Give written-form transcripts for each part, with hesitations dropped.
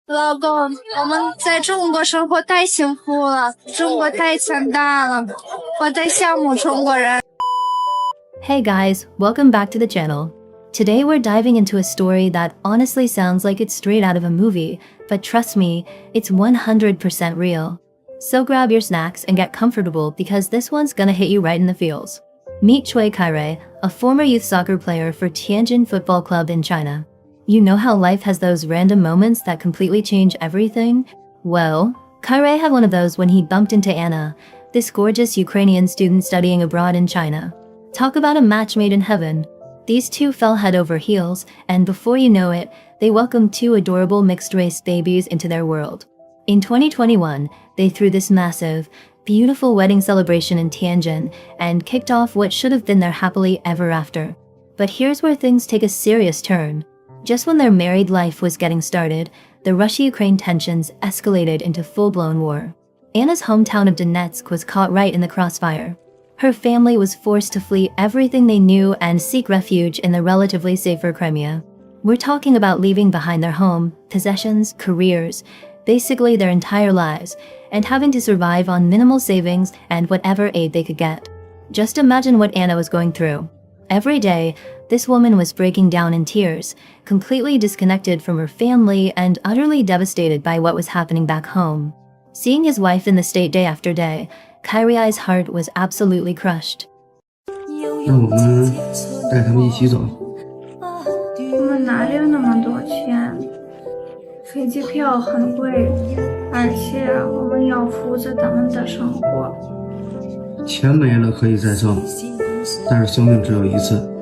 老公，我们在中国生活太幸福了，中国太强大了，我太羡慕中国人。Hey guys, welcome back to the channel. Today we're diving into a story that honestly sounds like it's straight out of a movie, but trust me, it's 100% real. So grab your snacks and get comfortable because this one's gonna hit you right in the feels. Meet Chwee Kyrie, a former youth soccer player for Tianjin Football Club in China. You know how life has those random moments that completely change everything? Well, Kyrie had one of those when he bumped into Ana, this gorgeous Ukrainian student studying abroad in China. Talk about a match made in heaven. These two fell head over heels, and before you know it, they welcomed two adorable mixed-race babies into their world. In 2021, they threw this massive, beautiful wedding celebration in Tianjin and kicked off what should have been their happily ever after. But here's where things take a serious turn. Just when their married life was getting started, the Russia-Ukraine tensions escalated into full-blown war. Anna's hometown of Donetsk was caught right in the crossfire. Her family was forced to flee everything they knew and seek refuge in the relatively safer Crimea. We're talking about leaving behind their home, possessions, careers, basically their entire lives, and having to survive on minimal savings and whatever aid they could get. Just imagine what Ana was going through. Every day, this woman was breaking down in tears, completely disconnected from her family and utterly devastated by what was happening back home. Seeing his wife in the state day after day, Kyrie's heart was absolutely crushed. 那我们带他们一起走。我们哪里有那么多钱？飞机票很贵，而且我们要负责他们的生活。钱没了可以再挣，但是生命只有一次。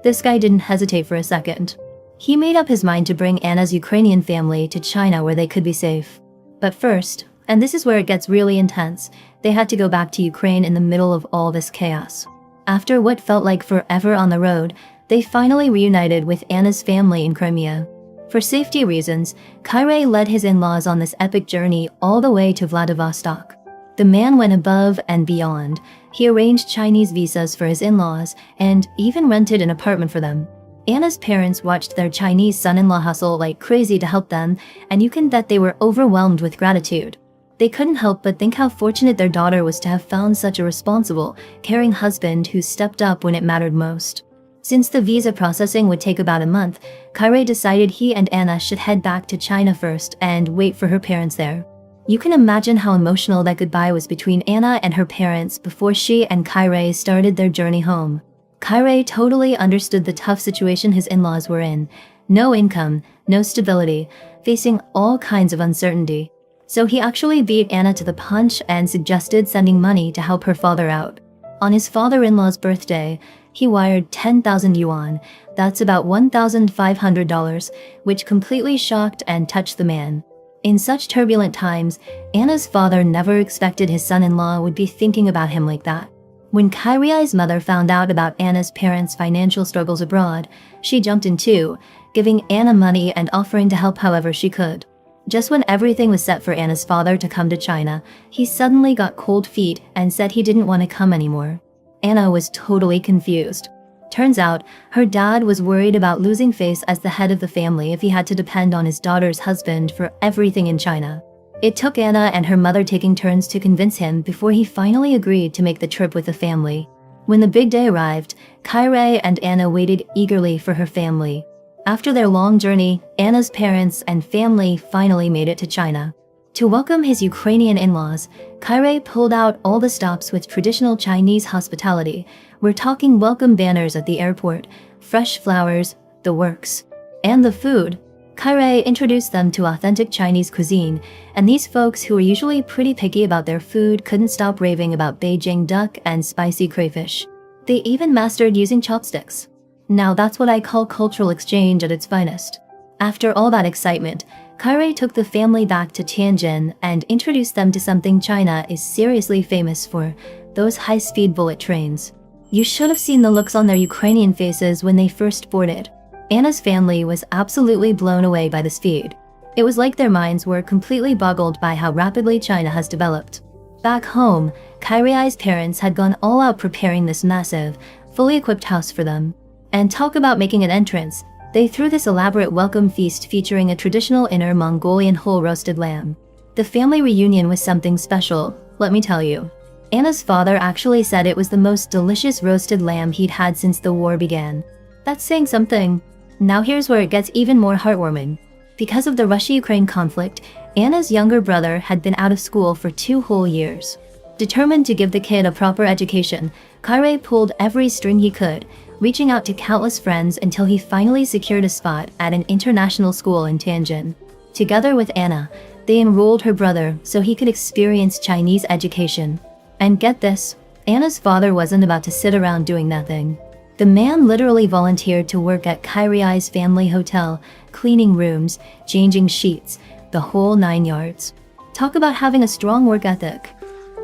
This guy didn't hesitate for a second. He made up his mind to bring Anna's Ukrainian family to China where they could be safe. But first, and this is where it gets really intense, they had to go back to Ukraine in the middle of all this chaos. After what felt like forever on the road, they finally reunited with Anna's family in Crimea. For safety reasons, Kyrie led his in-laws on this epic journey all the way to Vladivostok. The man went above and beyond. He arranged Chinese visas for his in-laws and even rented an apartment for them. Anna's parents watched their Chinese son-in-law hustle like crazy to help them, and you can bet they were overwhelmed with gratitude. They couldn't help but think how fortunate their daughter was to have found such a responsible, caring husband who stepped up when it mattered most. Since the visa processing would take about a month, Kyrie decided he and Ana should head back to China first and wait for her parents there. You can imagine how emotional that goodbye was between Ana and her parents before she and Kyrie started their journey home. Kyrie totally understood the tough situation his in-laws were in. No income, no stability, facing all kinds of uncertainty. So he actually beat Ana to the punch and suggested sending money to help her father out. On his father-in-law's birthday, he wired 10,000 yuan, that's about $1,500, which completely shocked and touched the man. In such turbulent times, Anna's father never expected his son-in-law would be thinking about him like that. When Kyrie's mother found out about Anna's parents' financial struggles abroad, she jumped in too, giving Ana money and offering to help however she could. Just when everything was set for Anna's father to come to China, he suddenly got cold feet and said he didn't want to come anymore. Ana was totally confused. Turns out, her dad was worried about losing face as the head of the family if he had to depend on his daughter's husband for everything in China. It took Ana and her mother taking turns to convince him before he finally agreed to make the trip with the family. When the big day arrived, Kyrie and Ana waited eagerly for her family. After their long journey, Anna's parents and family finally made it to China. To welcome his Ukrainian in-laws, Kyrie pulled out all the stops with traditional Chinese hospitality. We're talking welcome banners at the airport, fresh flowers, the works. And the food. Kyrie introduced them to authentic Chinese cuisine, and these folks who were usually pretty picky about their food couldn't stop raving about Beijing duck and spicy crayfish. They even mastered using chopsticks. Now that's what I call cultural exchange at its finest. After all that excitement, Kyrie took the family back to Tianjin and introduced them to something China is seriously famous for, those high-speed bullet trains. You should have seen the looks on their Ukrainian faces when they first boarded. Anna's family was absolutely blown away by the speed. It was like their minds were completely boggled by how rapidly China has developed. Back home, Kyrie's parents had gone all out preparing this massive, fully equipped house for them. And talk about making an entrance. They threw this elaborate welcome feast featuring a traditional Inner Mongolian whole roasted lamb. The family reunion was something special, let me tell you. Anna's father actually said it was the most delicious roasted lamb he'd had since the war began. That's saying something. Now here's where it gets even more heartwarming. Because of the Russia-Ukraine conflict, Anna's younger brother had been out of school for 2 whole years. Determined to give the kid a proper education, Kyrie pulled every string he could, reaching out to countless friends until he finally secured a spot at an international school in Tianjin. Together with Ana, they enrolled her brother so he could experience Chinese education. And get this, Anna's father wasn't about to sit around doing nothing. The man literally volunteered to work at Kyrie's family hotel, cleaning rooms, changing sheets, the whole 9 yards. Talk about having a strong work ethic.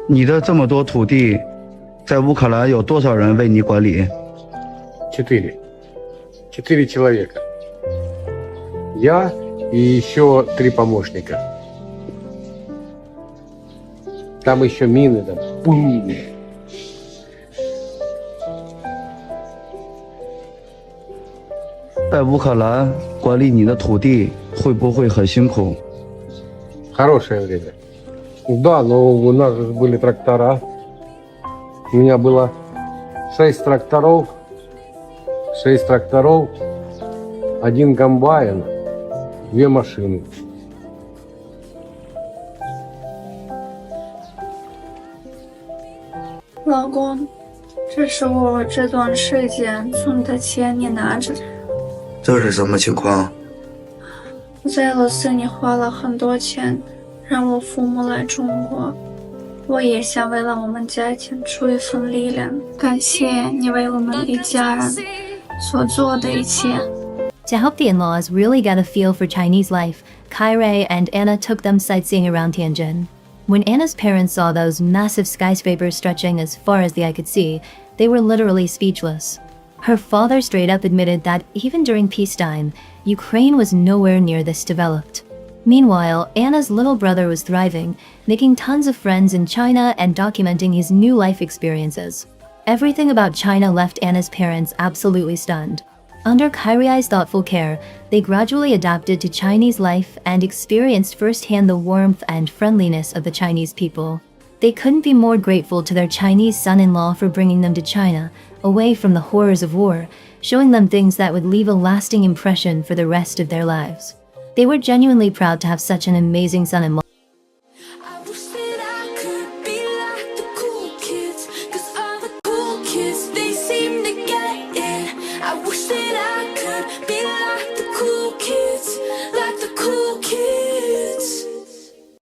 你的这么多土地，在乌克兰有多少人为你管理？ 4 человека. Я и еще 3 помощника. Там еще мины, там. Бум. 在乌克兰管理你的土地会不会很辛苦？ Хорошее время. Да, но у нас же были трактора. У меня было 6 тракторов, 1 комбайн, 2 машины. 老公，这是我这段时间存的钱，你拿着。这是什么情况？我在俄罗斯你花了很多钱，让我父母来中国，我也想为了我们家庭出一份力量。感谢你为我们一家人所做的一切。To help the in-laws really get a feel for Chinese life, Kyrie and Ana took them sightseeing around Tianjin. When Anna's parents saw those massive skyscrapers stretching as far as the eye could see, they were literally speechless. Her father straight up admitted that even during peacetime, Ukraine was nowhere near this developed. Meanwhile, Anna's little brother was thriving, making tons of friends in China and documenting his new life experiences. Everything about China left Anna's parents absolutely stunned. Under Kyrie's thoughtful care, they gradually adapted to Chinese life and experienced firsthand the warmth and friendliness of the Chinese people. They couldn't be more grateful to their Chinese son-in-law for bringing them to China, away from the horrors of war, showing them things that would leave a lasting impression for the rest of their lives. They were genuinely proud to have such an amazing son-in-law. I wish that I could be like the cool kids, 'cause all the cool kids, they seem to get it. I wish that I could be like the cool